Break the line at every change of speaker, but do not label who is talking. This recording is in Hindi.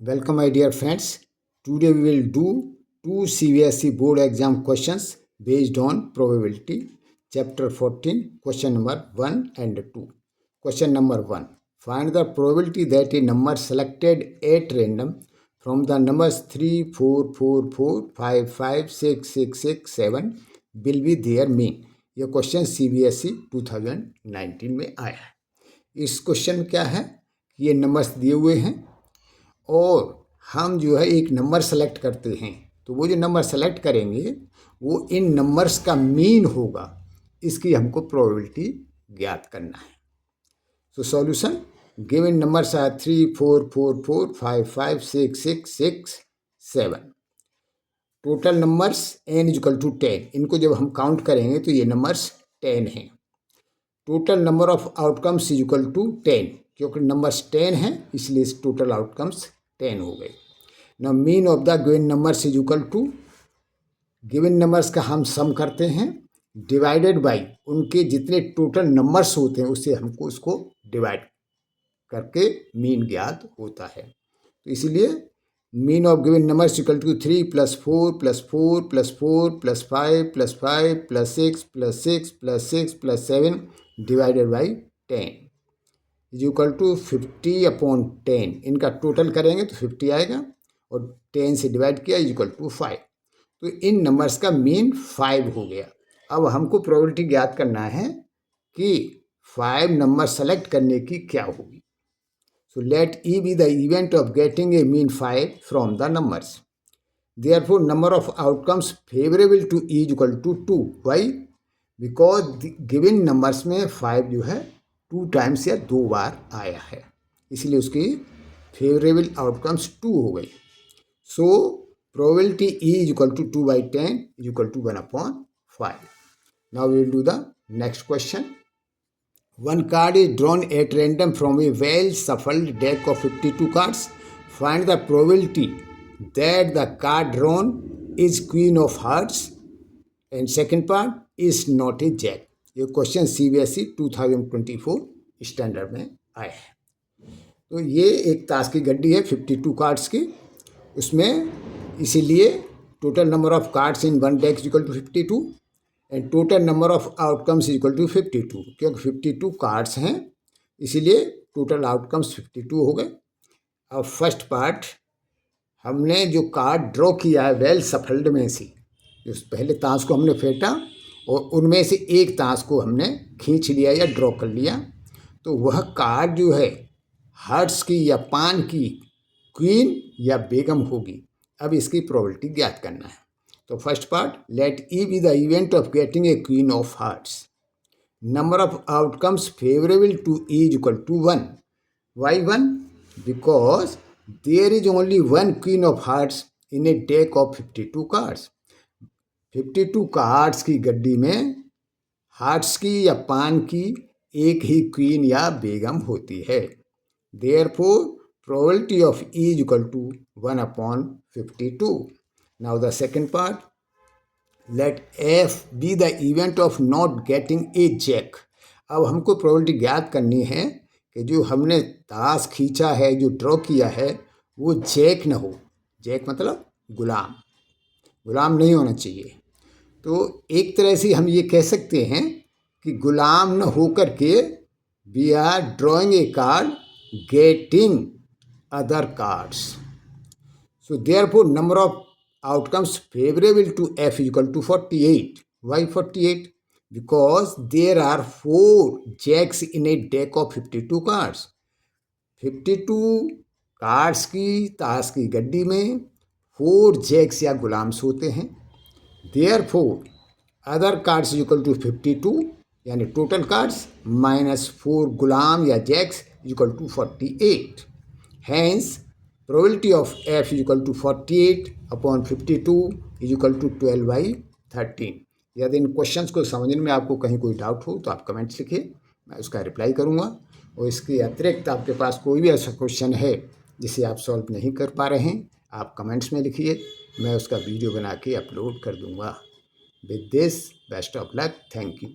Welcome my dear friends. Today we will do two CBSE board exam questions based on probability. Chapter 14, question number 1 and 2. Question number 1. Find the probability that a number selected at random from the numbers 3, 4, 4, 4, 5, 5, 6, 6, 6, 7 will be their mean. यह क्वेश्चन CBSE 2019 में आया है. इस क्वेश्चन क्या है, ये नंबर्स दिए हुए हैं और हम जो है एक नंबर सेलेक्ट करते हैं, तो वो जो नंबर सेलेक्ट करेंगे वो इन नंबर्स का मीन होगा. इसकी हमको प्रोबेबिलिटी ज्ञात करना है. So solution, given numbers are 3, 4, 4, 4, 5, 5, 6, 6, 6, 7. Total numbers n equal to 10. इनको जब हम काउंट करेंगे तो ये नंबर्स 10 हैं. Total number of outcomes is equal to 10. क्योंकि नंबर्स 10 हैं इसलिए टोटल आउटकम्स 10 हो गए. Now mean of the given numbers is equal to, given numbers का हम सम करते हैं डिवाइडेड बाय उनके जितने टोटल नंबर्स होते हैं उससे हमको उसको डिवाइड करके मीन ज्ञात होता है. तो इसलिए mean of given numbers equal to 3 + 4 + 4 + 4 + 5 + 5 + 6 + 6 + 6 + 7 divided by 10 is equal to 50/10. इनका टोटल करेंगे तो 50 आएगा और 10 से डिवाइड किया इज इक्वल टू 5. तो इन नंबर्स का मीन 5 हो गया. अब हमको प्रोबेबिलिटी ज्ञात करना है कि 5 नंबर सेलेक्ट करने की क्या होगी. So let E be the event of getting a mean 5 from the numbers. Therefore, number of outcomes favorable to E is equal to 2. Why? Because the given numbers में 5 जो है 2 टाइम्स या 2 बार आया है, इसलिए उसकी फेवरेबल आउटकम्स 2 हो गई. So probability E is equal to 2/10 is equal to 1/5. Now we will do the next question. One card is drawn at random from a well-shuffled deck of 52 cards. Find the probability that the card drawn is Queen of Hearts and second part is not a Jack. ये क्वेश्चन CBSE 2024 स्टैंडर्ड में आया है. तो ये एक ताश की गड्डी है 52 कार्ड्स की. उसमें इसीलिए total number of cards in one deck equal to 52 and total number of outcomes equal to 52. क्योंकि 52 कार्ड्स हैं इसीलिए टोटल आउटकम्स 52 हो गए. अब फर्स्ट पार्ट, हमने जो कार्ड ड्रॉ किया है वेल सफल्ड में से, उस पहले ताश को हमने फेंटा और उनमें से एक ताश को हमने खींच लिया या ड्रॉ कर लिया, तो वह कार्ड जो है हार्ट्स की या पान की क्वीन या बेगम होगी. अब इसकी प्रोबेबिलिटी ज्ञात करना है. तो first part, let E be the event of getting a queen of hearts. Number of outcomes favourable to E is equal to 1. Why 1? Because there is only one queen of hearts in a deck of 52 cards. 52 cards की गड्डी में हार्ट्स की या पान की एक ही क्वीन या बेगम होती है. Therefore probability of E is equal to 1/52. Now the second part, let F be the event of not getting a jack. अब हमको प्रोबेबिलिटी ज्ञात करनी है कि जो हमने ताश खींचा है, जो ड्रॉ किया है, वो जैक न हो. जैक मतलब गुलाम, गुलाम नहीं होना चाहिए. तो एक तरह से हम ये कह सकते हैं कि गुलाम न होकर के we are drawing a card getting other cards. So therefore number of outcomes favorable to F is equal to 48. Why 48? Because there are 4 jacks in a deck of 52 cards. 52 cards की ताश की गड्डी में 4 जैक्स या गुलाम्स होते हैं. Therefore other cards is equal to 52, यानी टोटल कार्ड्स माइनस 4 गुलाम या jacks is equal to 48. Hence probability of F is equal to 48/52 is equal to 12/13. यदि इन क्वेश्चंस को समझने में आपको कहीं कोई डाउट हो तो आप कमेंट्स लिखिए, मैं उसका रिप्लाई करूंगा. और इसके अतिरिक्त आपके पास कोई भी ऐसा क्वेश्चन है जिसे आप सॉल्व नहीं कर पा रहे हैं, आप कमेंट्स में लिखिए, मैं उसका वीडियो बना के अपलोड कर दूंगा. With this, best of luck. Thank you.